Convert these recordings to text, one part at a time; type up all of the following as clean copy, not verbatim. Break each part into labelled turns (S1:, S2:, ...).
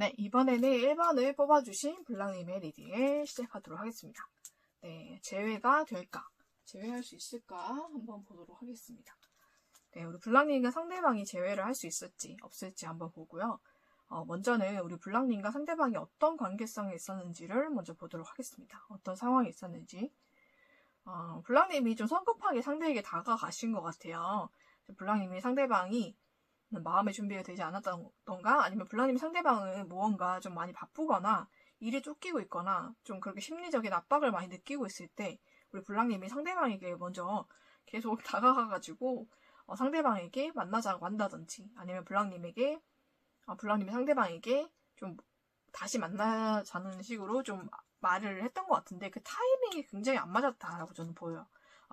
S1: 네, 이번에는 1번을 뽑아주신 블랑님의 리딩을 시작하도록 하겠습니다. 네, 제외가 될까? 제외할 수 있을까? 한번 보도록 하겠습니다. 네, 우리 블랑님과 상대방이 제외를 할 수 있을지 없을지 한번 보고요. 먼저는 우리 블랑님과 상대방이 어떤 관계성이 있었는지를 먼저 보도록 하겠습니다. 어떤 상황이 있었는지. 블랑님이 좀 성급하게 상대에게 다가가신 것 같아요. 블랑님이 상대방이 마음의 준비가 되지 않았던가, 아니면 블랑님 상대방은 무언가 좀 많이 바쁘거나 일에 쫓기고 있거나 좀 그렇게 심리적인 압박을 많이 느끼고 있을 때 우리 블랑님이 상대방에게 먼저 계속 다가가가지고 상대방에게 만나자고 한다든지, 아니면 블랑님이 상대방에게 좀 다시 만나자는 식으로 좀 말을 했던 것 같은데, 그 타이밍이 굉장히 안 맞았다라고 저는 보여요.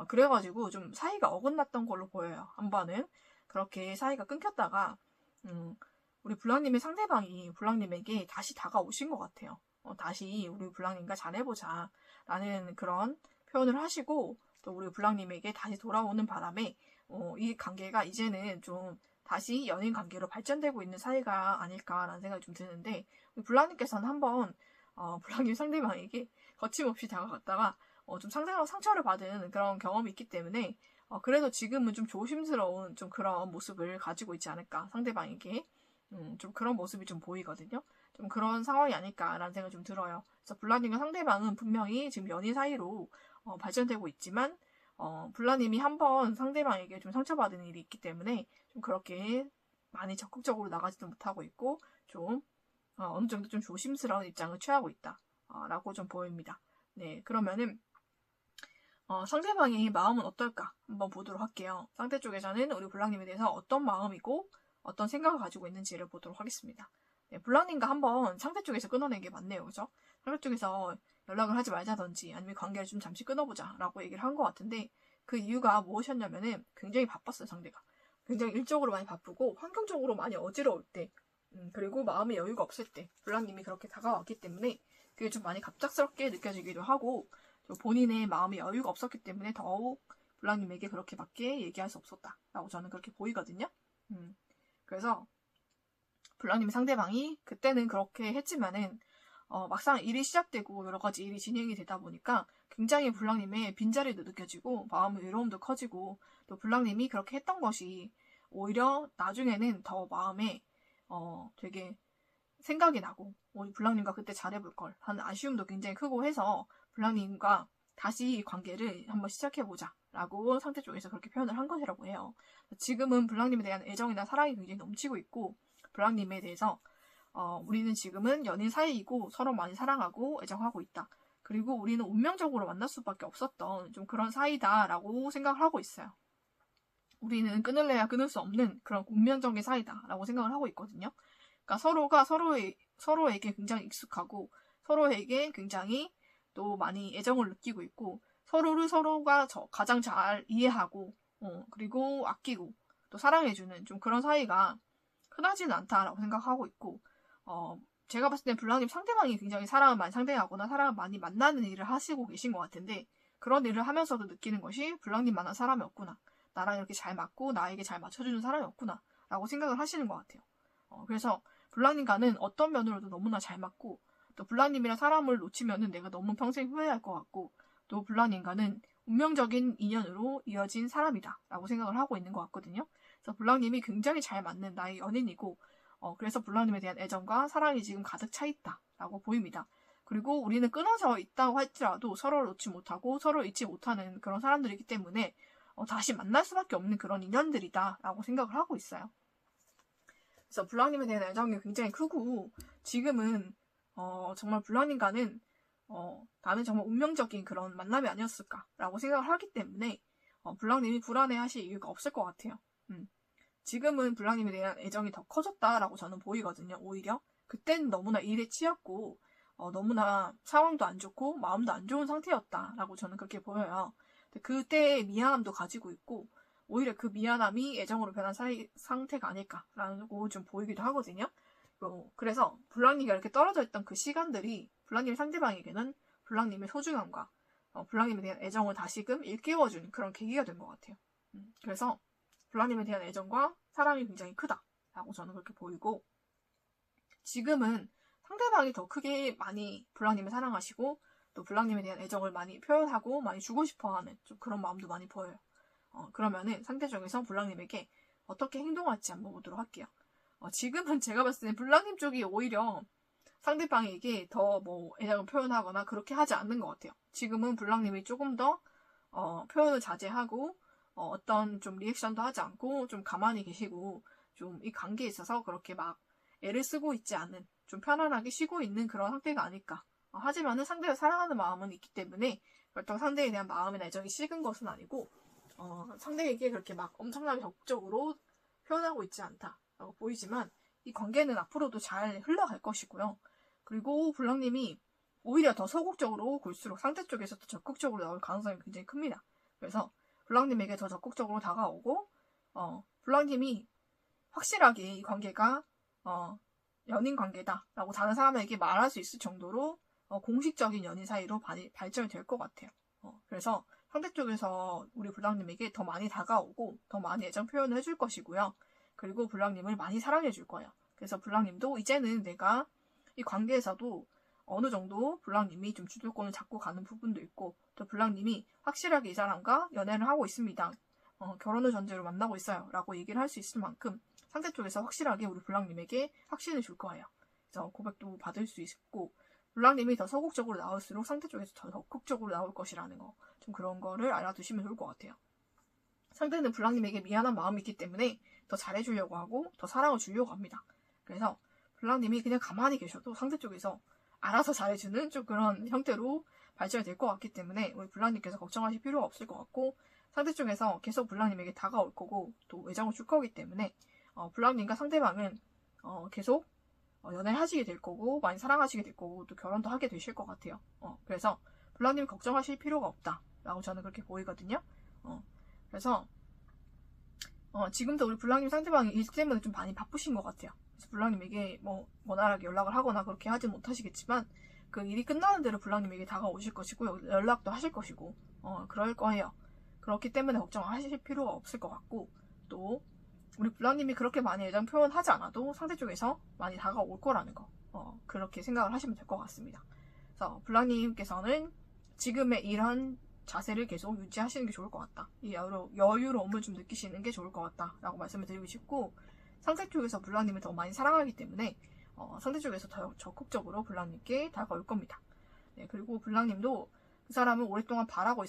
S1: 그래가지고 좀 사이가 어긋났던 걸로 보여요. 한 번은 그렇게 사이가 끊겼다가 우리 블랑님의 상대방이 블랑님에게 다시 다가오신 것 같아요. 다시 우리 블랑님과 잘해보자 라는 그런 표현을 하시고, 또 우리 블랑님에게 다시 돌아오는 바람에 이 관계가 이제는 좀 다시 연인 관계로 발전되고 있는 사이가 아닐까라는 생각이 좀 드는데, 우리 블랑님께서는 한번 블랑님 상대방에게 거침없이 다가갔다가 좀 상처를 받은 그런 경험이 있기 때문에 그래도 지금은 좀 조심스러운 좀 그런 모습을 가지고 있지 않을까, 상대방에게 좀 그런 모습이 좀 보이거든요. 좀 그런 상황이 아닐까라는 생각이 좀 들어요. 그래서 블랑님과 상대방은 분명히 지금 연인 사이로 발전되고 있지만 블랑님이 한번 상대방에게 좀 상처받은 일이 있기 때문에 좀 그렇게 많이 적극적으로 나가지도 못하고 있고, 좀 어느 정도 좀 조심스러운 입장을 취하고 있다 라고 좀 보입니다. 네, 그러면은 상대방의 마음은 어떨까 한번 보도록 할게요. 상대 쪽에서는 우리 블랑님에 대해서 어떤 마음이고 어떤 생각을 가지고 있는지를 보도록 하겠습니다. 네, 블랑님과 한번 상대 쪽에서 끊어낸 게 맞네요. 그죠? 상대 쪽에서 연락을 하지 말자든지 아니면 관계를 좀 잠시 끊어보자 라고 얘기를 한 것 같은데, 그 이유가 무엇이었냐면은 굉장히 바빴어요. 상대가 굉장히 일적으로 많이 바쁘고 환경적으로 많이 어지러울 때, 그리고 마음의 여유가 없을 때 블랑님이 그렇게 다가왔기 때문에 그게 좀 많이 갑작스럽게 느껴지기도 하고, 본인의 마음의 여유가 없었기 때문에 더욱 블랑님에게 그렇게밖에 얘기할 수 없었다라고 저는 그렇게 보이거든요. 그래서 블랑님 상대방이 그때는 그렇게 했지만은 막상 일이 시작되고 여러 가지 일이 진행이 되다 보니까 굉장히 블랑님의 빈자리도 느껴지고 마음의 외로움도 커지고, 또 블랑님이 그렇게 했던 것이 오히려 나중에는 더 마음에 되게 생각이 나고, 우리 블랑님과 그때 잘해볼 걸 하는 아쉬움도 굉장히 크고 해서 블랑님과 다시 관계를 한번 시작해보자 라고 상대 쪽에서 그렇게 표현을 한 것이라고 해요. 지금은 블랑님에 대한 애정이나 사랑이 굉장히 넘치고 있고, 블랑님에 대해서 우리는 지금은 연인 사이이고 서로 많이 사랑하고 애정하고 있다. 그리고 우리는 운명적으로 만날 수밖에 없었던 좀 그런 사이다라고 생각을 하고 있어요. 우리는 끊을래야 끊을 수 없는 그런 운명적인 사이다라고 생각을 하고 있거든요. 그러니까 서로가 서로에게 굉장히 익숙하고 서로에게 굉장히 또 많이 애정을 느끼고 있고, 서로를 서로가 가장 잘 이해하고 그리고 아끼고 또 사랑해주는 좀 그런 사이가 흔하지는 않다라고 생각하고 있고, 제가 봤을 땐 블랑님 상대방이 굉장히 사랑을 많이 상대하거나 사랑을 많이 만나는 일을 하시고 계신 것 같은데, 그런 일을 하면서도 느끼는 것이 블랑님만한 사람이 없구나, 나랑 이렇게 잘 맞고 나에게 잘 맞춰주는 사람이 없구나 라고 생각을 하시는 것 같아요. 그래서 블랑님과는 어떤 면으로도 너무나 잘 맞고, 또 블랑님이랑 사람을 놓치면은 내가 너무 평생 후회할 것 같고, 또 블랑님과는 운명적인 인연으로 이어진 사람이다 라고 생각을 하고 있는 것 같거든요. 그래서 블랑님이 굉장히 잘 맞는 나의 연인이고, 그래서 블랑님에 대한 애정과 사랑이 지금 가득 차 있다 라고 보입니다. 그리고 우리는 끊어져 있다고 할지라도 서로를 놓지 못하고 서로 잊지 못하는 그런 사람들이기 때문에 다시 만날 수밖에 없는 그런 인연들이다 라고 생각을 하고 있어요. 그래서 블랑님에 대한 애정이 굉장히 크고, 지금은 정말 블랑님과는 나는 정말 운명적인 그런 만남이 아니었을까라고 생각을 하기 때문에 블랑님이 불안해하실 이유가 없을 것 같아요. 지금은 블랑님에 대한 애정이 더 커졌다라고 저는 보이거든요. 오히려 그때는 너무나 일에 치였고 너무나 상황도 안 좋고 마음도 안 좋은 상태였다라고 저는 그렇게 보여요. 그때의 미안함도 가지고 있고, 오히려 그 미안함이 애정으로 변한 상태가 아닐까라고 좀 보이기도 하거든요. 그래서 블랑님이 이렇게 떨어져 있던 그 시간들이 블랑님 상대방에게는 블랑님의 소중함과 블랑님에 대한 애정을 다시금 일깨워준 그런 계기가 된 것 같아요. 그래서 블랑님에 대한 애정과 사랑이 굉장히 크다라고 저는 그렇게 보이고, 지금은 상대방이 더 크게 많이 블랑님을 사랑하시고 또 블랑님에 대한 애정을 많이 표현하고 많이 주고 싶어하는 좀 그런 마음도 많이 보여요. 그러면은 상대적에서 블랑님에게 어떻게 행동할지 한번 보도록 할게요. 지금은 제가 봤을 때 블랑님 쪽이 오히려 상대방에게 더 뭐 애정을 표현하거나 그렇게 하지 않는 것 같아요. 지금은 블랑님이 조금 더 표현을 자제하고 어떤 좀 리액션도 하지 않고 좀 가만히 계시고 좀 이 관계에 있어서 그렇게 막 애를 쓰고 있지 않은 좀 편안하게 쉬고 있는 그런 상태가 아닐까. 하지만은 상대를 사랑하는 마음은 있기 때문에 그렇다고 상대에 대한 마음이나 애정이 식은 것은 아니고 상대에게 그렇게 막 엄청나게 적극적으로 표현하고 있지 않다라고 보이지만 이 관계는 앞으로도 잘 흘러갈 것이고요. 그리고 블랑님이 오히려 더 소극적으로 굴수록 상대 쪽에서 더 적극적으로 나올 가능성이 굉장히 큽니다. 그래서 블랑님에게 더 적극적으로 다가오고 블랑님이 확실하게 이 관계가 연인 관계다라고 다른 사람에게 말할 수 있을 정도로 공식적인 연인 사이로 발전이 될 것 같아요. 그래서 상대 쪽에서 우리 블랑님에게 더 많이 다가오고 더 많이 애정 표현을 해줄 것이고요. 그리고 블랑님을 많이 사랑해 줄 거예요. 그래서 블랑님도 이제는 내가 이 관계에서도 어느 정도 블랑님이 좀 주도권을 잡고 가는 부분도 있고 또 블랑님이 확실하게 이 사람과 연애를 하고 있습니다. 결혼을 전제로 만나고 있어요. 라고 얘기를 할 수 있을 만큼 상대 쪽에서 확실하게 우리 블랑님에게 확신을 줄 거예요. 그래서 고백도 받을 수 있고 블랑님이 더 소극적으로 나올수록 상대 쪽에서 더 적극적으로 나올 것이라는 거. 좀 그런 거를 알아두시면 좋을 것 같아요. 상대는 블랑님에게 미안한 마음이 있기 때문에 더 잘해주려고 하고 더 사랑을 주려고 합니다. 그래서 블랑님이 그냥 가만히 계셔도 상대 쪽에서 알아서 잘해주는 좀 그런 형태로 발전이 될 것 같기 때문에 우리 블랑님께서 걱정하실 필요가 없을 것 같고 상대 쪽에서 계속 블랑님에게 다가올 거고 또 애정을 줄 거기 때문에 블랑님과 상대방은 계속 연애를 하시게 될 거고 많이 사랑하시게 될 거고 또 결혼도 하게 되실 것 같아요. 그래서 블랑님 걱정하실 필요가 없다라고 저는 그렇게 보이거든요. 그래서 지금도 우리 블랑님 상대방이 일 때문에 좀 많이 바쁘신 것 같아요. 그래서 블랑님에게 원활하게 연락을 하거나 그렇게 하지 못하시겠지만 그 일이 끝나는 대로 블랑님에게 다가오실 것이고 연락도 하실 것이고 그럴 거예요. 그렇기 때문에 걱정하실 필요가 없을 것 같고 또 우리 블랑님이 그렇게 많이 애정 표현하지 않아도 상대 쪽에서 많이 다가올 거라는 거 그렇게 생각을 하시면 될 것 같습니다. 그래서 블랑님께서는 지금의 이런 자세를 계속 유지하시는 게 좋을 것 같다. 이 여유로움을 좀 느끼시는 게 좋을 것 같다 라고 말씀을 드리고 싶고 상대 쪽에서 블랑님을 더 많이 사랑하기 때문에 상대 쪽에서 더 적극적으로 블랑님께 다가올 겁니다. 네, 그리고 블랑님도 그 사람을 오랫동안 바라고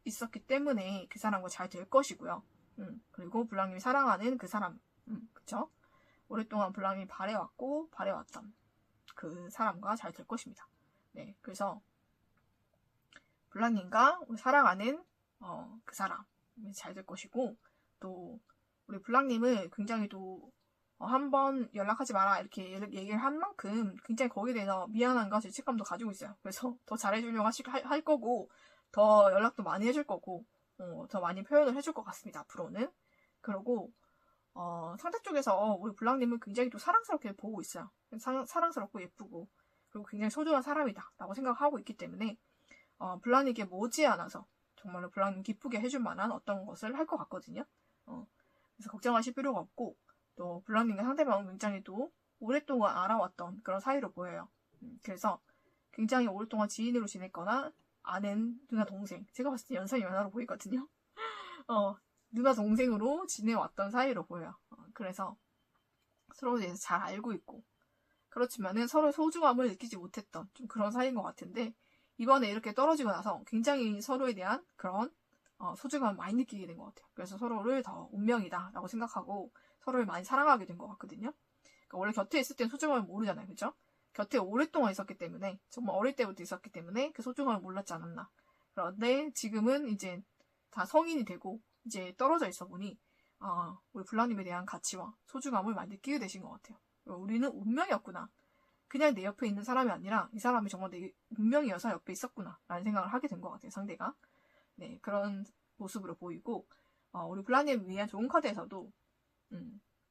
S1: 있었기 때문에 그 사람과 잘 될 것이고요. 그리고 블랑님이 사랑하는 그 사람, 그쵸? 오랫동안 블랑님이 바래왔던 그 사람과 잘 될 것입니다. 네, 그래서 블랑님과 사랑하는 그 사람 잘 될 것이고 또 우리 블랑님을 굉장히 또 한번 연락하지 마라 이렇게 얘기를 한 만큼 굉장히 거기에 대해서 미안함과 죄책감도 가지고 있어요. 그래서 더 잘해주려고 할 거고 더 연락도 많이 해줄 거고 더 많이 표현을 해줄 것 같습니다. 앞으로는. 그리고 상대 쪽에서 우리 블랑님을 굉장히 또 사랑스럽게 보고 있어요. 사랑스럽고 예쁘고 그리고 굉장히 소중한 사람이다 라고 생각하고 있기 때문에 블랑님께 머지않아서 정말로 블랑님 기쁘게 해줄 만한 어떤 것을 할 것 같거든요. 그래서 걱정하실 필요가 없고 또 블랑님과 상대방은 굉장히 또 오랫동안 알아왔던 그런 사이로 보여요. 그래서 굉장히 오랫동안 지인으로 지냈거나 아는 누나 동생 제가 봤을 때 연상이 연하로 보이거든요. 누나 동생으로 지내왔던 사이로 보여요. 그래서 서로에 대해서 잘 알고 있고 그렇지만은 서로의 소중함을 느끼지 못했던 좀 그런 사이인 것 같은데 이번에 이렇게 떨어지고 나서 굉장히 서로에 대한 그런 소중함을 많이 느끼게 된 것 같아요. 그래서 서로를 더 운명이다 라고 생각하고 서로를 많이 사랑하게 된 것 같거든요. 그러니까 원래 곁에 있을 땐 소중함을 모르잖아요. 그죠? 곁에 오랫동안 있었기 때문에 정말 어릴 때부터 있었기 때문에 그 소중함을 몰랐지 않았나. 그런데 지금은 이제 다 성인이 되고 이제 떨어져 있어 보니 우리 블랑님에 대한 가치와 소중함을 많이 느끼게 되신 것 같아요. 우리는 운명이었구나. 그냥 내 옆에 있는 사람이 아니라 이 사람이 정말 내 운명이어서 옆에 있었구나 라는 생각을 하게 된 것 같아요. 상대가. 네, 그런 모습으로 보이고 우리 블랑님을 위한 좋은 카드에서도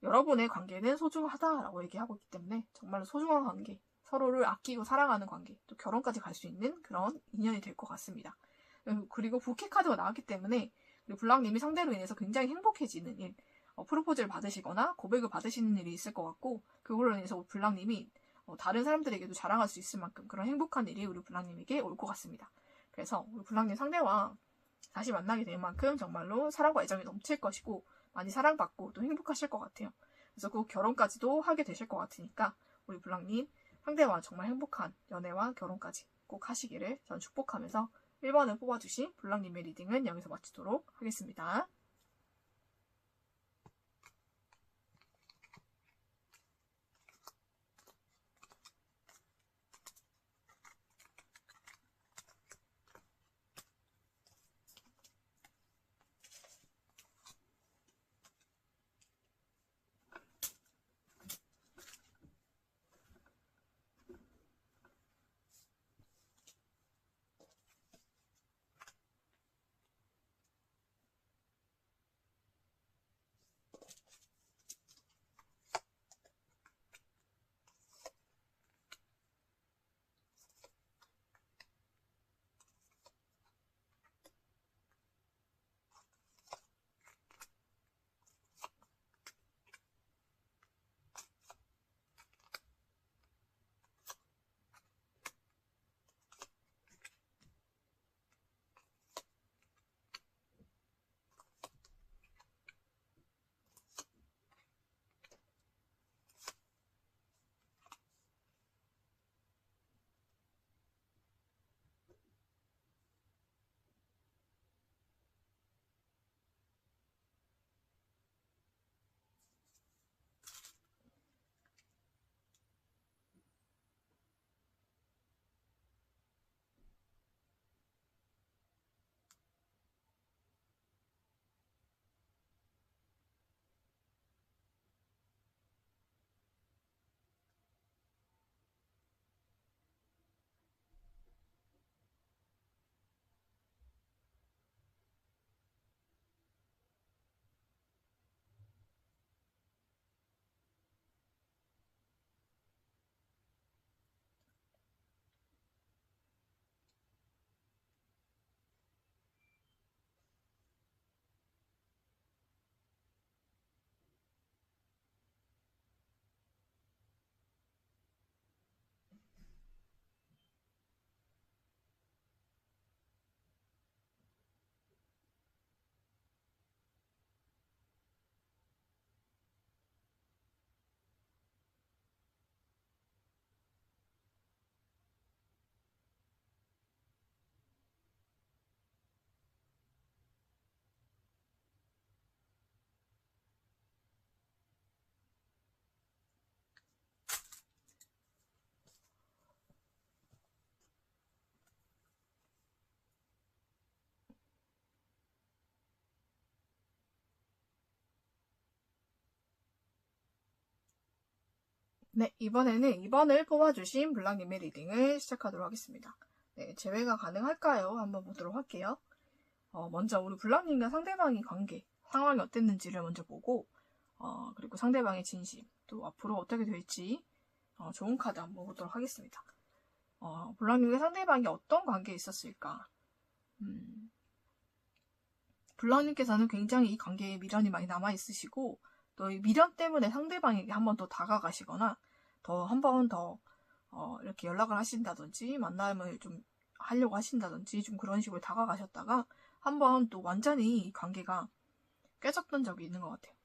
S1: 여러분의 관계는 소중하다라고 얘기하고 있기 때문에 정말로 소중한 관계, 서로를 아끼고 사랑하는 관계, 또 결혼까지 갈 수 있는 그런 인연이 될 것 같습니다. 그리고 부캐 카드가 나왔기 때문에 우리 블랑님이 상대로 인해서 굉장히 행복해지는 일, 프로포즈를 받으시거나 고백을 받으시는 일이 있을 것 같고 그걸로 인해서 블랑님이 다른 사람들에게도 자랑할 수 있을 만큼 그런 행복한 일이 우리 블랑님에게 올 것 같습니다. 그래서 우리 블랑님 상대와 다시 만나게 될 만큼 정말로 사랑과 애정이 넘칠 것이고 많이 사랑받고 또 행복하실 것 같아요. 그래서 그 결혼까지도 하게 되실 것 같으니까 우리 블랑님 상대와 정말 행복한 연애와 결혼까지 꼭 하시기를 전 축복하면서 1번을 뽑아주신 블랑님의 리딩은 여기서 마치도록 하겠습니다. 네, 이번에는 2번을 뽑아주신 블랑님의 리딩을 시작하도록 하겠습니다. 네, 재회가 가능할까요? 한번 보도록 할게요. 먼저 우리 블랑님과 상대방의 관계, 상황이 어땠는지를 먼저 보고 그리고 상대방의 진심, 또 앞으로 어떻게 될지 좋은 카드 한번 보도록 하겠습니다. 블랑님과 상대방이 어떤 관계에 있었을까? 블랑님께서는 굉장히 이 관계에 미련이 많이 남아있으시고 또 이 미련 때문에 상대방에게 한 번 더 다가가시거나 한 번 더 이렇게 연락을 하신다든지 만남을 좀 하려고 하신다든지 좀 그런 식으로 다가가셨다가 한 번 또 완전히 이 관계가 깨졌던 적이 있는 것 같아요.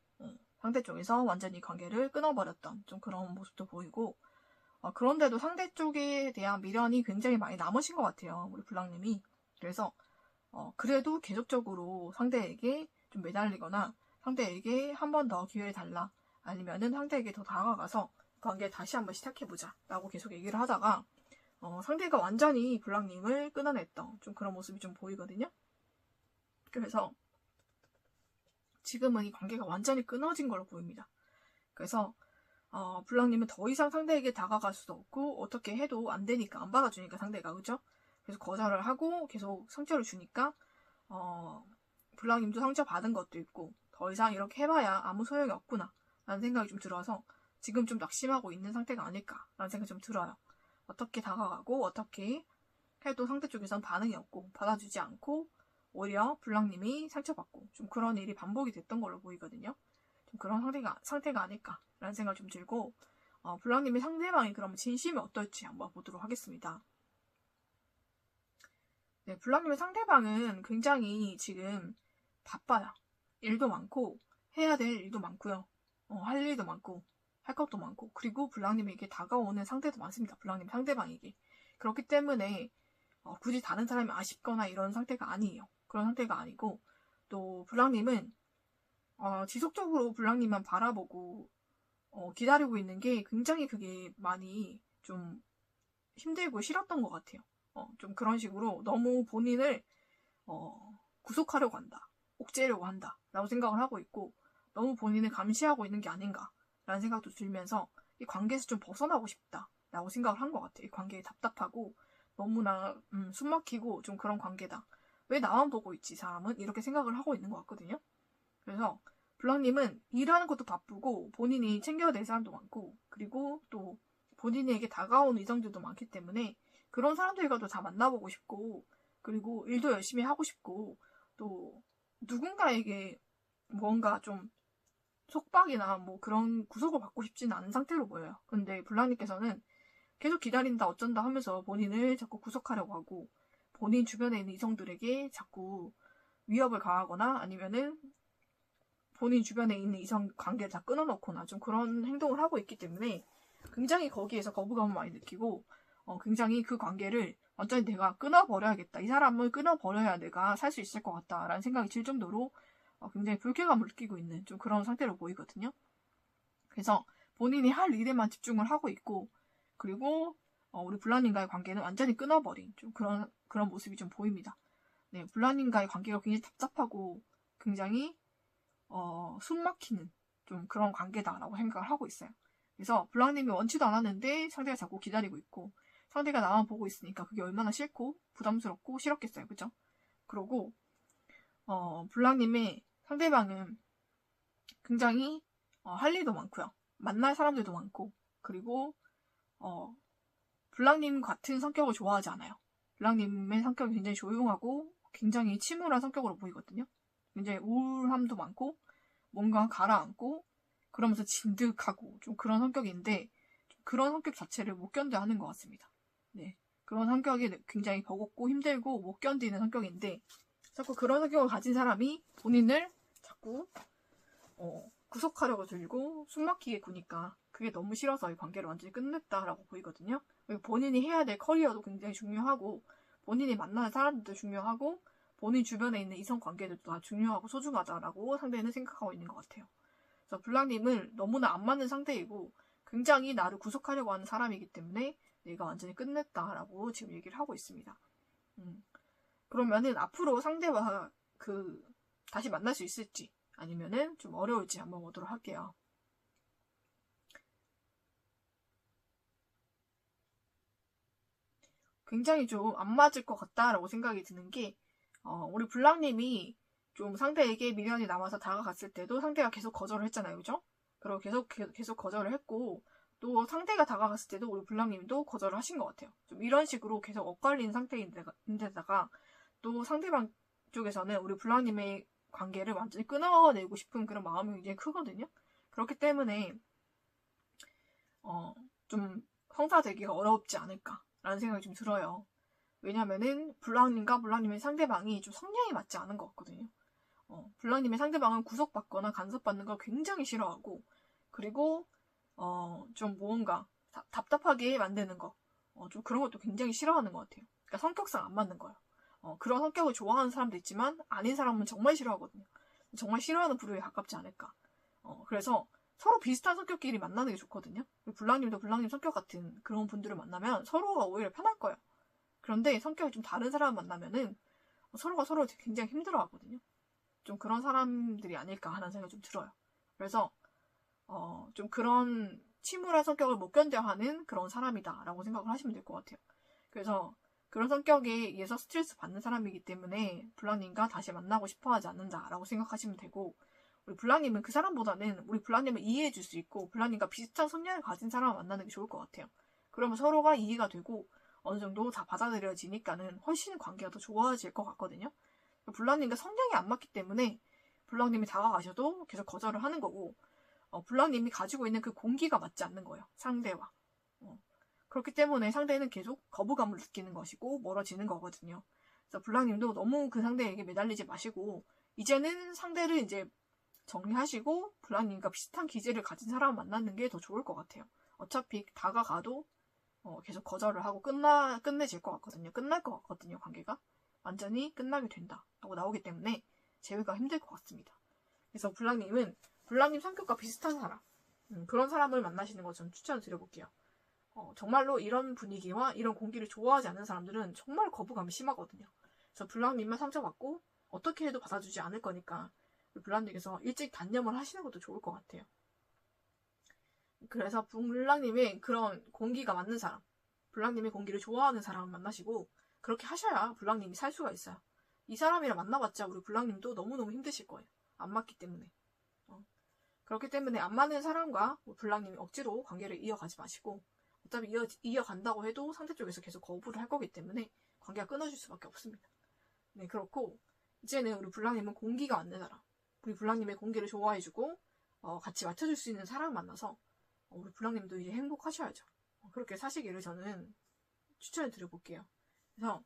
S1: 상대 쪽에서 완전히 관계를 끊어버렸던 좀 그런 모습도 보이고 그런데도 상대 쪽에 대한 미련이 굉장히 많이 남으신 것 같아요. 우리 블랑님이. 그래서 그래도 계속적으로 상대에게 좀 매달리거나 상대에게 한 번 더 기회를 달라 아니면은 상대에게 더 다가가서 관계 다시 한번 시작해보자 라고 계속 얘기를 하다가 상대가 완전히 블랑님을 끊어냈던 좀 그런 모습이 좀 보이거든요. 그래서 지금은 이 관계가 완전히 끊어진 걸로 보입니다. 그래서 블랑님은 더 이상 상대에게 다가갈 수도 없고 어떻게 해도 안 되니까 안 받아주니까 상대가 그죠? 그래서 거절을 하고 계속 상처를 주니까 블랑님도 상처 받은 것도 있고 더 이상 이렇게 해봐야 아무 소용이 없구나 라는 생각이 좀 들어서 지금 좀 낙심하고 있는 상태가 아닐까 라는 생각이 좀 들어요. 어떻게 다가가고 어떻게 해도 상대 쪽에선 반응이 없고 받아주지 않고 오히려 블랑님이 상처받고 좀 그런 일이 반복이 됐던 걸로 보이거든요. 좀 그런 상태가 아닐까 라는 생각이 좀 들고 블랑님의 상대방이 그러면 진심이 어떨지 한번 보도록 하겠습니다. 네, 블랑님의 상대방은 굉장히 지금 바빠요. 일도 많고 해야 될 일도 많고요. 할 일도 많고 할 것도 많고, 그리고 블랑님에게 다가오는 상대도 많습니다. 블랑님 상대방에게. 그렇기 때문에 굳이 다른 사람이 아쉽거나 이런 상태가 아니에요. 그런 상태가 아니고, 또 블랑님은 지속적으로 블랑님만 바라보고 기다리고 있는 게 굉장히 그게 많이 좀 힘들고 싫었던 것 같아요. 좀 그런 식으로 너무 본인을 구속하려고 한다, 옥죄려고 한다 라고 생각을 하고 있고, 너무 본인을 감시하고 있는 게 아닌가 라는 생각도 들면서 이 관계에서 좀 벗어나고 싶다 라고 생각을 한 것 같아요. 이 관계에 답답하고 너무나 숨막히고 좀 그런 관계다, 왜 나만 보고 있지 사람은, 이렇게 생각을 하고 있는 것 같거든요. 그래서 블랑님은 일하는 것도 바쁘고 본인이 챙겨야 될 사람도 많고, 그리고 또 본인에게 다가오는 이성들도 많기 때문에 그런 사람들과도 다 만나보고 싶고, 그리고 일도 열심히 하고 싶고, 또 누군가에게 뭔가 좀 속박이나 뭐 그런 구속을 받고 싶지는 않은 상태로 보여요. 근데 블랑님께서는 계속 기다린다 어쩐다 하면서 본인을 자꾸 구속하려고 하고, 본인 주변에 있는 이성들에게 자꾸 위협을 가하거나 아니면은 본인 주변에 있는 이성 관계를 다 끊어놓거나 좀 그런 행동을 하고 있기 때문에 굉장히 거기에서 거부감을 많이 느끼고, 굉장히 그 관계를 완전히 내가 끊어버려야겠다, 이 사람을 끊어버려야 내가 살 수 있을 것 같다라는 생각이 들 정도로 굉장히 불쾌감을 느끼고 있는 좀 그런 상태로 보이거든요. 그래서 본인이 할 일에만 집중을 하고 있고, 그리고 우리 블랑님과의 관계는 완전히 끊어버린 좀 그런 모습이 좀 보입니다. 네, 블랑님과의 관계가 굉장히 답답하고 굉장히 숨막히는 좀 그런 관계다라고 생각을 하고 있어요. 그래서 블랑님이 원치도 않았는데 상대가 자꾸 기다리고 있고, 상대가 나만 보고 있으니까 그게 얼마나 싫고 부담스럽고 싫었겠어요. 그죠? 그러고 블랑님의 상대방은 굉장히 할 일도 많고요. 만날 사람들도 많고, 그리고 블랑님 같은 성격을 좋아하지 않아요. 블랑님의 성격이 굉장히 조용하고 굉장히 침울한 성격으로 보이거든요. 굉장히 우울함도 많고 뭔가 가라앉고 그러면서 진득하고 좀 그런 성격인데, 좀 그런 성격 자체를 못 견뎌하는 것 같습니다. 네, 그런 성격이 굉장히 버겁고 힘들고 못 견디는 성격인데, 자꾸 그런 성격을 가진 사람이 본인을 자꾸 구속하려고 들고 숨막히게 구니까 그게 너무 싫어서 이 관계를 완전히 끝냈다라고 보이거든요. 그리고 본인이 해야 될 커리어도 굉장히 중요하고, 본인이 만나는 사람들도 중요하고, 본인 주변에 있는 이성 관계들도 다 중요하고 소중하다라고 상대는 생각하고 있는 것 같아요. 그래서 블랑님을 너무나 안 맞는 상태이고 굉장히 나를 구속하려고 하는 사람이기 때문에 내가 완전히 끝냈다라고 지금 얘기를 하고 있습니다. 그러면은 앞으로 상대와 다시 만날 수 있을지 아니면은 좀 어려울지 한번 보도록 할게요. 굉장히 좀 안 맞을 것 같다라고 생각이 드는 게, 우리 블랑님이 좀 상대에게 미련이 남아서 다가갔을 때도 상대가 계속 거절을 했잖아요. 그죠? 그리고 계속 거절을 했고, 또 상대가 다가갔을 때도 우리 블랑님도 거절을 하신 것 같아요. 좀 이런 식으로 계속 엇갈린 상태인데다가 또 상대방 쪽에서는 우리 블랑님의 관계를 완전히 끊어내고 싶은 그런 마음이 굉장히 크거든요. 그렇기 때문에 좀 성사되기가 어렵지 않을까라는 생각이 좀 들어요. 왜냐면은 블랑님과 블랑님의 상대방이 좀 성향이 맞지 않은 것 같거든요. 블랑님의 상대방은 구속받거나 간섭받는 걸 굉장히 싫어하고, 그리고 좀 뭔가 답답하게 만드는 거, 좀 그런 것도 굉장히 싫어하는 것 같아요. 그러니까 성격상 안 맞는 거예요. 그런 성격을 좋아하는 사람도 있지만 아닌 사람은 정말 싫어하거든요. 정말 싫어하는 부류에 가깝지 않을까. 그래서 서로 비슷한 성격끼리 만나는 게 좋거든요. 블랑님도 블랑님 성격 같은 그런 분들을 만나면 서로가 오히려 편할 거예요. 그런데 성격이 좀 다른 사람 만나면은 서로가 서로 굉장히 힘들어하거든요. 좀 그런 사람들이 아닐까 하는 생각이 좀 들어요. 그래서 좀 그런 침울한 성격을 못 견뎌하는 그런 사람이다라고 생각을 하시면 될 것 같아요. 그래서 그런 성격에 의해서 스트레스 받는 사람이기 때문에 블랑님과 다시 만나고 싶어하지 않는다라고 생각하시면 되고, 우리 블랑님은 그 사람보다는 우리 블랑님을 이해해줄 수 있고 블랑님과 비슷한 성향을 가진 사람을 만나는 게 좋을 것 같아요. 그러면 서로가 이해가 되고 어느 정도 다 받아들여지니까는 훨씬 관계가 더 좋아질 것 같거든요. 블랑님과 성향이 안 맞기 때문에 블랑님이 다가가셔도 계속 거절을 하는 거고, 블랑님이 가지고 있는 그 공기가 맞지 않는 거예요. 상대와. 그렇기 때문에 상대는 계속 거부감을 느끼는 것이고 멀어지는 거거든요. 그래서 블랑님도 너무 그 상대에게 매달리지 마시고 이제는 상대를 이제 정리하시고 블랑님과 비슷한 기질을 가진 사람을 만나는 게 더 좋을 것 같아요. 어차피 다가가도 계속 거절을 하고 끝내질 것 같거든요. 끝날 것 같거든요. 관계가 완전히 끝나게 된다라고 나오기 때문에 재회가 힘들 것 같습니다. 그래서 블랑님은 블랑님 성격과 비슷한 사람, 그런 사람을 만나시는 걸 저는 추천을 드려볼게요. 정말로 이런 분위기와 이런 공기를 좋아하지 않는 사람들은 정말 거부감이 심하거든요. 그래서 블랑님만 상처받고 어떻게 해도 받아주지 않을 거니까 블랑님께서 일찍 단념을 하시는 것도 좋을 것 같아요. 그래서 블랑님의 그런 공기가 맞는 사람, 블랑님의 공기를 좋아하는 사람을 만나시고 그렇게 하셔야 블랑님이 살 수가 있어요. 이 사람이랑 만나봤자 우리 블랑님도 너무너무 힘드실 거예요. 안 맞기 때문에. 그렇기 때문에 안 맞는 사람과 블랑님이 억지로 관계를 이어가지 마시고 어차피 이어간다고 해도 상대 쪽에서 계속 거부를 할 거기 때문에 관계가 끊어질 수밖에 없습니다. 네, 그렇고 이제는 우리 블랑님은 공기가 맞는 사람, 우리 블랑님의 공기를 좋아해주고 같이 맞춰줄 수 있는 사람 만나서 우리 블랑님도 이제 행복하셔야죠. 그렇게 사시기를 저는 추천을 드려볼게요. 그래서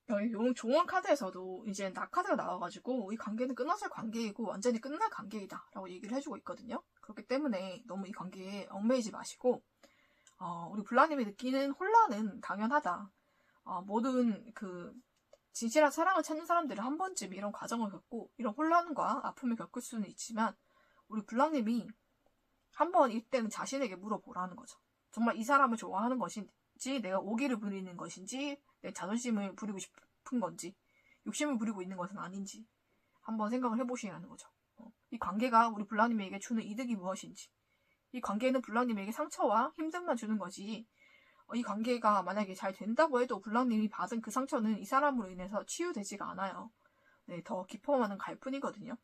S1: 여기 용 종원 카드에서도 이제 나 카드가 나와가지고 이 관계는 끝났을 관계이고 완전히 끝날 관계이다 라고 얘기를 해주고 있거든요. 그렇기 때문에 너무 이 관계에 얽매이지 마시고 우리 블랑님이 느끼는 혼란은 당연하다. 모든 그 진실한 사랑을 찾는 사람들은 한 번쯤 이런 과정을 겪고 이런 혼란과 아픔을 겪을 수는 있지만 우리 블랑님이 한번 이때는 자신에게 물어보라는 거죠. 정말 이 사람을 좋아하는 것인지 내가 오기를 부리는 것인지 내 자존심을 부리고 싶은 건지 욕심을 부리고 있는 것은 아닌지 한번 생각을 해보시라는 거죠. 이 관계가 우리 블랑님에게 주는 이득이 무엇인지 이 관계는 블랑님에게 상처와 힘듦만 주는 거지 이 관계가 만약에 잘 된다고 해도 블랑님이 받은 그 상처는 이 사람으로 인해서 치유되지가 않아요. 네, 더 깊어만은 갈 뿐이거든요.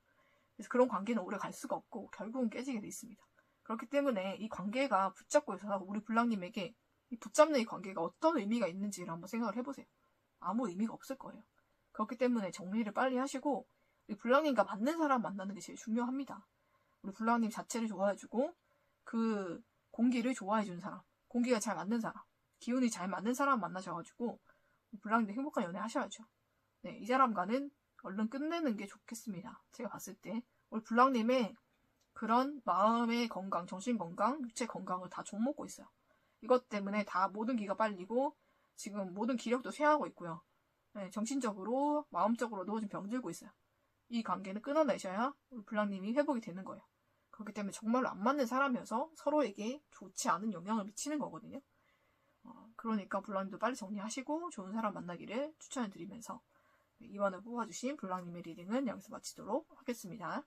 S1: 그래서 그런 관계는 오래 갈 수가 없고 결국은 깨지게 돼 있습니다. 그렇기 때문에 이 관계가 붙잡고 있어서 우리 블랑님에게 이 붙잡는 이 관계가 어떤 의미가 있는지를 한번 생각을 해보세요. 아무 의미가 없을 거예요. 그렇기 때문에 정리를 빨리 하시고 우리 블랑님과 맞는 사람 만나는 게 제일 중요합니다. 우리 블랑님 자체를 좋아해주고 그 공기를 좋아해주는 사람, 공기가 잘 맞는 사람, 기운이 잘 맞는 사람 만나셔가지고 블랑님도 행복한 연애 하셔야죠. 네, 이 사람과는 얼른 끝내는 게 좋겠습니다. 제가 봤을 때 우리 블랑님의 그런 마음의 건강, 정신 건강, 육체 건강을 다 좀먹고 있어요. 이것 때문에 다 모든 기가 빨리고 지금 모든 기력도 쇠하고 있고요. 네, 정신적으로, 마음적으로도 지금 병들고 있어요. 이 관계는 끊어내셔야 우리 블랑님이 회복이 되는 거예요. 그렇기 때문에 정말로 안 맞는 사람이어서 서로에게 좋지 않은 영향을 미치는 거거든요. 그러니까 블랑님도 빨리 정리하시고 좋은 사람 만나기를 추천해드리면서 이번에 뽑아주신 블랑님의 리딩은 여기서 마치도록 하겠습니다.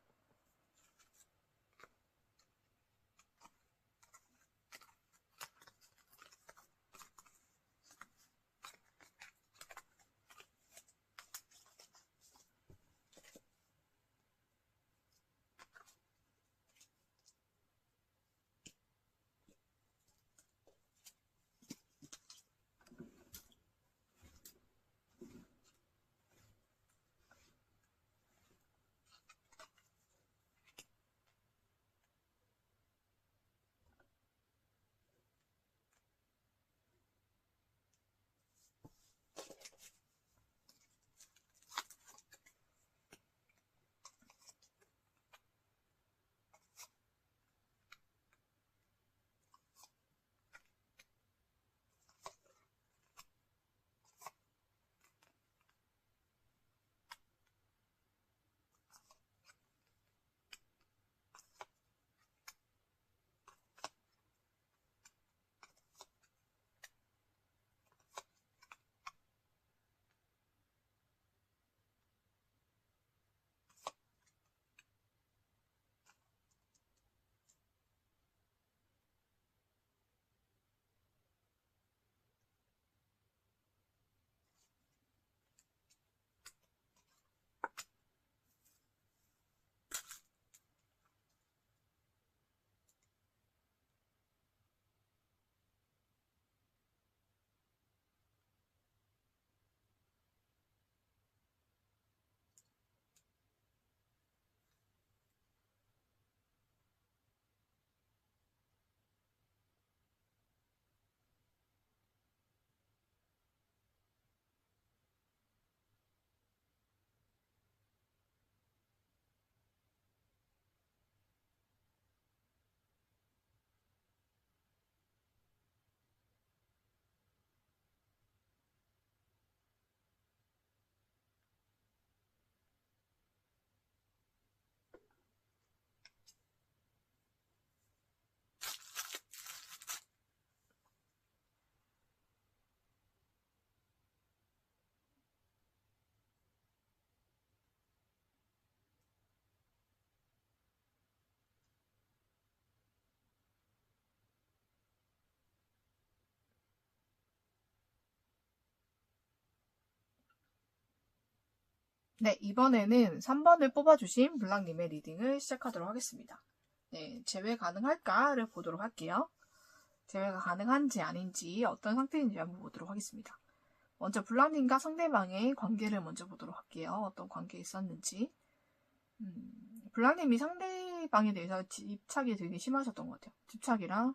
S1: 네, 이번에는 3번을 뽑아주신 블랑님의 리딩을 시작하도록 하겠습니다. 네, 재회 가능할까를 보도록 할게요. 재회가 가능한지 아닌지 어떤 상태인지 한번 보도록 하겠습니다. 먼저 블랑님과 상대방의 관계를 먼저 보도록 할게요. 어떤 관계에 있었는지. 블랑님이 상대방에 대해서 집착이 되게 심하셨던 것 같아요. 집착이랑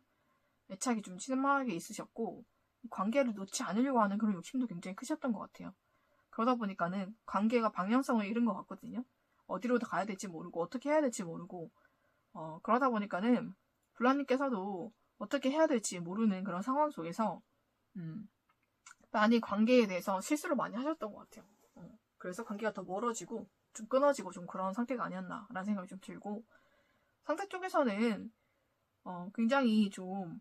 S1: 애착이 좀 심하게 있으셨고 관계를 놓지 않으려고 하는 그런 욕심도 굉장히 크셨던 것 같아요. 그러다 보니까는 관계가 방향성을 잃은 것 같거든요. 어디로 가야 될지 모르고 어떻게 해야 될지 모르고 그러다 보니까는 블랑님께서도 어떻게 해야 될지 모르는 그런 상황 속에서 많이 관계에 대해서 실수를 많이 하셨던 것 같아요. 그래서 관계가 더 멀어지고 좀 끊어지고 좀 그런 상태가 아니었나라는 생각이 좀 들고 상대 쪽에서는 굉장히 좀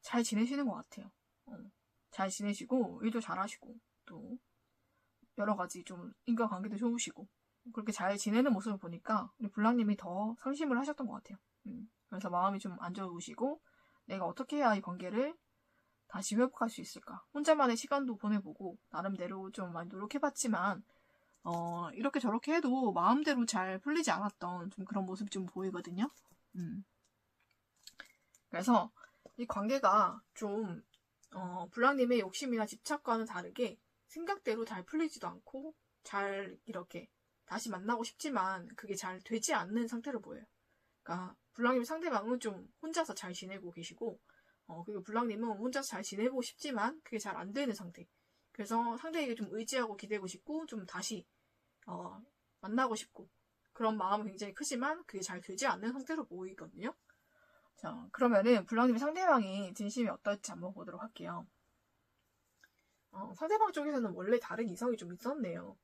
S1: 잘 지내시는 것 같아요. 잘 지내시고 일도 잘하시고 또 여러 가지 좀 인간관계도 좋으시고 그렇게 잘 지내는 모습을 보니까 우리 블랑님이 더 상심을 하셨던 것 같아요. 그래서 마음이 좀 안 좋으시고 내가 어떻게 해야 이 관계를 다시 회복할 수 있을까? 혼자만의 시간도 보내보고 나름대로 좀 많이 노력해봤지만 이렇게 저렇게 해도 마음대로 잘 풀리지 않았던 좀 그런 모습이 좀 보이거든요. 그래서 이 관계가 좀 블랑님의 욕심이나 집착과는 다르게 생각대로 잘 풀리지도 않고 잘 이렇게 다시 만나고 싶지만 그게 잘 되지 않는 상태로 보여요. 그러니까 블랑님 상대방은 좀 혼자서 잘 지내고 계시고 그리고 블랑님은 혼자서 잘 지내고 싶지만 그게 잘 안 되는 상태. 그래서 상대에게 좀 의지하고 기대고 싶고 좀 다시 만나고 싶고 그런 마음은 굉장히 크지만 그게 잘 되지 않는 상태로 보이거든요. 자, 그러면은 블랑님 상대방의 진심이 어떨지 한번 보도록 할게요. 상대방 쪽에서는 원래 다른 이성이 좀 있었네요.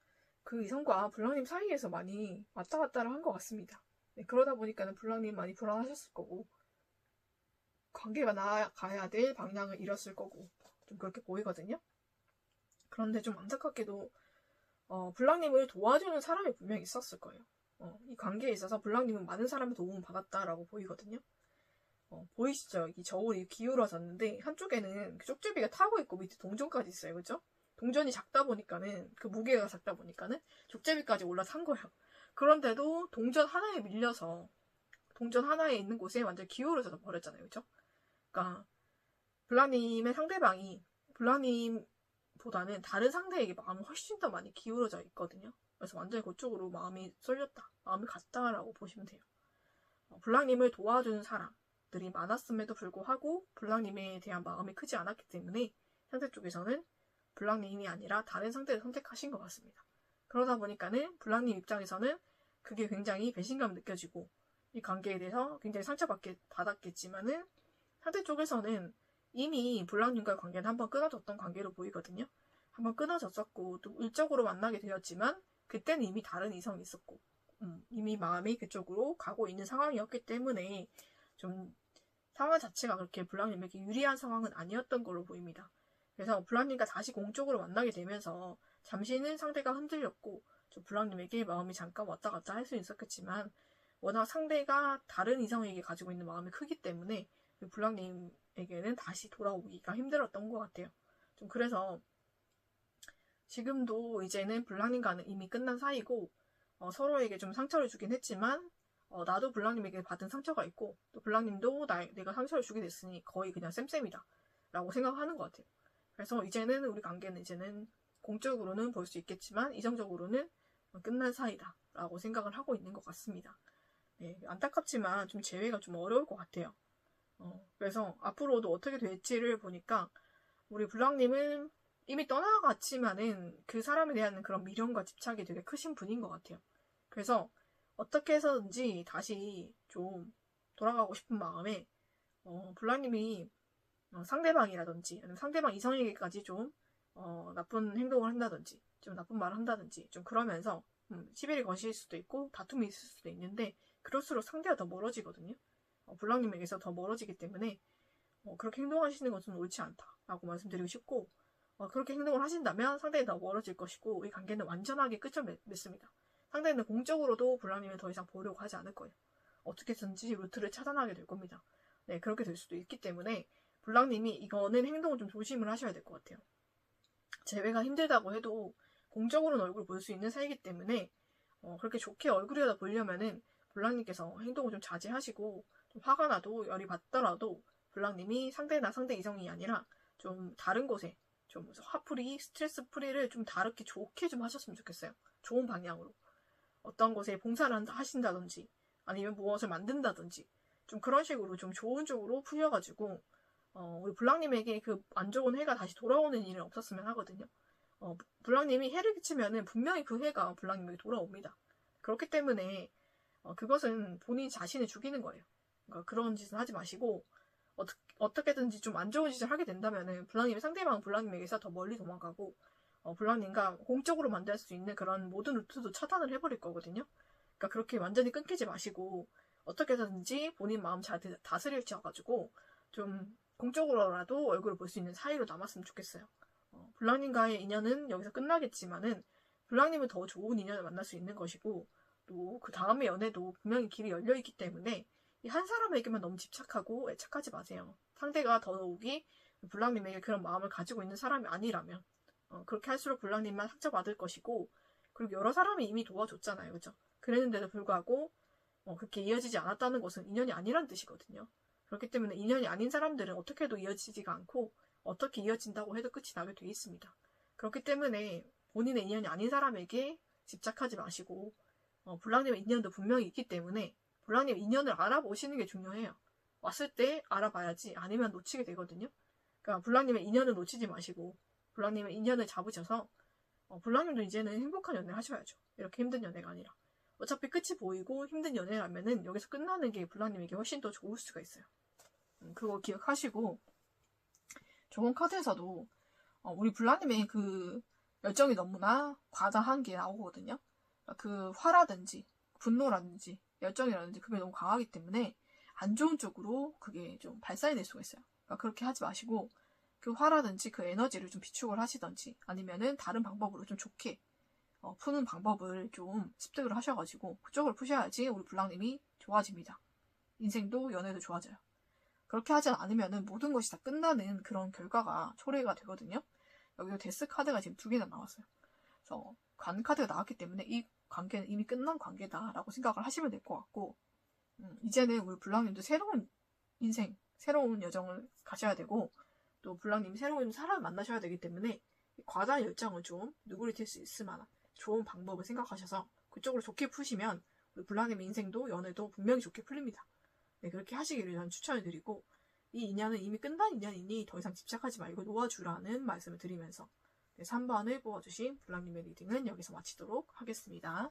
S1: 그 이성과 블랑님 사이에서 많이 왔다 갔다를 한 것 같습니다. 네, 그러다 보니까는 블랑님 많이 불안하셨을 거고 관계가 나아가야 될 방향을 잃었을 거고 좀 그렇게 보이거든요. 그런데 좀 안타깝게도 블랑님을 도와주는 사람이 분명히 있었을 거예요. 이 관계에 있어서 블랑님은 많은 사람의 도움을 받았다라고 보이거든요. 보이시죠? 이 저울이 기울어졌는데 한쪽에는 그 쪽제비가 타고 있고 밑에 동전까지 있어요. 그죠? 동전이 작다 보니까는 그 무게가 작다 보니까는 족제비까지 올라탄 거예요. 그런데도 동전 하나에 밀려서 동전 하나에 있는 곳에 완전 기울어져서 버렸잖아요. 그죠? 그러니까 블랑님의 상대방이 블랑님보다는 다른 상대에게 마음이 훨씬 더 많이 기울어져 있거든요. 그래서 완전히 그쪽으로 마음이 쏠렸다. 마음이 갔다라고 보시면 돼요. 블랑님을 도와주는 사람들이 많았음에도 불구하고 블랑님에 대한 마음이 크지 않았기 때문에 상대 쪽에서는 블랑님이 아니라 다른 상대를 선택하신 것 같습니다. 그러다 보니까는 블랑님 입장에서는 그게 굉장히 배신감 느껴지고 이 관계에 대해서 굉장히 상처받았겠지만은 상대 쪽에서는 이미 블랑님과의 관계는 한번 끊어졌던 관계로 보이거든요. 한번 끊어졌었고 또 일적으로 만나게 되었지만 그때는 이미 다른 이성이 있었고 이미 마음이 그쪽으로 가고 있는 상황이었기 때문에 좀 상황 자체가 그렇게 블랑님에게 유리한 상황은 아니었던 걸로 보입니다. 그래서 블랑님과 다시 공적으로 만나게 되면서 잠시는 상대가 흔들렸고 블랑님에게 마음이 잠깐 왔다 갔다 할 수 있었겠지만 워낙 상대가 다른 이성에게 가지고 있는 마음이 크기 때문에 블랑님에게는 다시 돌아오기가 힘들었던 것 같아요. 좀 그래서 지금도 이제는 블랑님과는 이미 끝난 사이고 서로에게 좀 상처를 주긴 했지만 나도 블랑님에게 받은 상처가 있고 또 블랑님도 내가 상처를 주게 됐으니 거의 그냥 쌤쌤이다 라고 생각하는 것 같아요. 그래서 이제는 우리 관계는 이제는 공적으로는 볼 수 있겠지만 이성적으로는 끝난 사이다 라고 생각을 하고 있는 것 같습니다. 네, 안타깝지만 좀 재회가 좀 어려울 것 같아요. 그래서 앞으로도 어떻게 될지를 보니까 우리 블랑님은 이미 떠나갔지만은 그 사람에 대한 그런 미련과 집착이 되게 크신 분인 것 같아요. 그래서 어떻게 해서든지 다시 좀 돌아가고 싶은 마음에 블랑님이 상대방이라든지 아니면 상대방 이성에게까지 좀 나쁜 행동을 한다든지 좀 나쁜 말을 한다든지 좀 그러면서 시비를 거실 수도 있고 다툼이 있을 수도 있는데 그럴수록 상대가 더 멀어지거든요. 블랑님에게서 더 멀어지기 때문에 그렇게 행동하시는 것은 옳지 않다라고 말씀드리고 싶고 그렇게 행동을 하신다면 상대가 더 멀어질 것이고 이 관계는 완전하게 끝을 맺습니다. 상대는 공적으로도 블랑님을 더 이상 보려고 하지 않을 거예요. 어떻게든지 루트를 차단하게 될 겁니다. 네, 그렇게 될 수도 있기 때문에 블랑님이 이거는 행동을 좀 조심을 하셔야 될 것 같아요. 재회가 힘들다고 해도 공적으로는 얼굴 볼 수 있는 사이이기 때문에 그렇게 좋게 얼굴에다 보려면은 블랑님께서 행동을 좀 자제하시고 좀 화가 나도 열이 받더라도 블랑님이 상대나 상대 이성이 아니라 좀 다른 곳에 좀 화풀이, 스트레스 풀이를 좀 다르게 좋게 좀 하셨으면 좋겠어요. 좋은 방향으로. 어떤 곳에 봉사를 하신다든지 아니면 무엇을 만든다든지 좀 그런 식으로 좀 좋은 쪽으로 풀려가지고 우리 블랑님에게 그 안 좋은 해가 다시 돌아오는 일은 없었으면 하거든요. 블랑님이 해를 끼치면은 분명히 그 해가 블랑님에게 돌아옵니다. 그렇기 때문에 그것은 본인 자신을 죽이는 거예요. 그러니까 그런 짓은 하지 마시고 어떻게든지 좀 안 좋은 짓을 하게 된다면은 블랑님이 상대방 블랑님에게서 더 멀리 도망가고 블랑님과 공적으로 만날 수 있는 그런 모든 루트도 차단을 해버릴 거거든요. 그러니까 그렇게 완전히 끊기지 마시고 어떻게든지 본인 마음 잘 다스리셔가지고 좀 공적으로라도 얼굴을 볼 수 있는 사이로 남았으면 좋겠어요. 블랑님과의 인연은 여기서 끝나겠지만은 블랑님은 더 좋은 인연을 만날 수 있는 것이고 또 그 다음의 연애도 분명히 길이 열려있기 때문에 이 한 사람에게만 너무 집착하고 애착하지 마세요. 상대가 더더욱이 블랑님에게 그런 마음을 가지고 있는 사람이 아니라면 그렇게 할수록 블랑님만 상처받을 것이고 그리고 여러 사람이 이미 도와줬잖아요. 그죠? 그랬는데도 불구하고 그렇게 이어지지 않았다는 것은 인연이 아니란 뜻이거든요. 그렇기 때문에 인연이 아닌 사람들은 어떻게 해도 이어지지가 않고 어떻게 이어진다고 해도 끝이 나게 돼 있습니다. 그렇기 때문에 본인의 인연이 아닌 사람에게 집착하지 마시고 블랑님의 인연도 분명히 있기 때문에 블랑님의 인연을 알아보시는 게 중요해요. 왔을 때 알아봐야지 아니면 놓치게 되거든요. 그러니까 블랑님의 인연을 놓치지 마시고 블랑님의 인연을 잡으셔서 블랑님도 이제는 행복한 연애 하셔야죠. 이렇게 힘든 연애가 아니라. 어차피 끝이 보이고 힘든 연애라면은 여기서 끝나는 게 블랑님에게 훨씬 더 좋을 수가 있어요. 그거 기억하시고 저번 카드에서도 우리 블랑님의 그 열정이 너무나 과다한 게 나오거든요. 그 화라든지 분노라든지 열정이라든지 그게 너무 강하기 때문에 안 좋은 쪽으로 그게 좀 발산이 될 수가 있어요. 그러니까 그렇게 하지 마시고 그 화라든지 그 에너지를 좀 비축을 하시든지 아니면은 다른 방법으로 좀 좋게 푸는 방법을 좀 습득을 하셔가지고 그쪽을 푸셔야지 우리 블랑님이 좋아집니다. 인생도 연애도 좋아져요. 그렇게 하지 않으면은 모든 것이 다 끝나는 그런 결과가 초래가 되거든요. 여기도 데스 카드가 지금 2개나 나왔어요. 그래서 관 카드가 나왔기 때문에 이 관계는 이미 끝난 관계다라고 생각을 하시면 될 것 같고 이제는 우리 블랑님도 새로운 인생, 새로운 여정을 가셔야 되고 또 블랑님이 새로운 사람을 만나셔야 되기 때문에 과다한 열정을 좀 누구리튈 수 있을 만한 좋은 방법을 생각하셔서 그쪽으로 좋게 푸시면 우리 블랑님의 인생도 연애도 분명히 좋게 풀립니다. 네, 그렇게 하시기를 저는 추천을 드리고 이 인연은 이미 끝난 인연이니 더 이상 집착하지 말고 놓아주라는 말씀을 드리면서 3번을 뽑아주신 블랑님의 리딩은 여기서 마치도록 하겠습니다.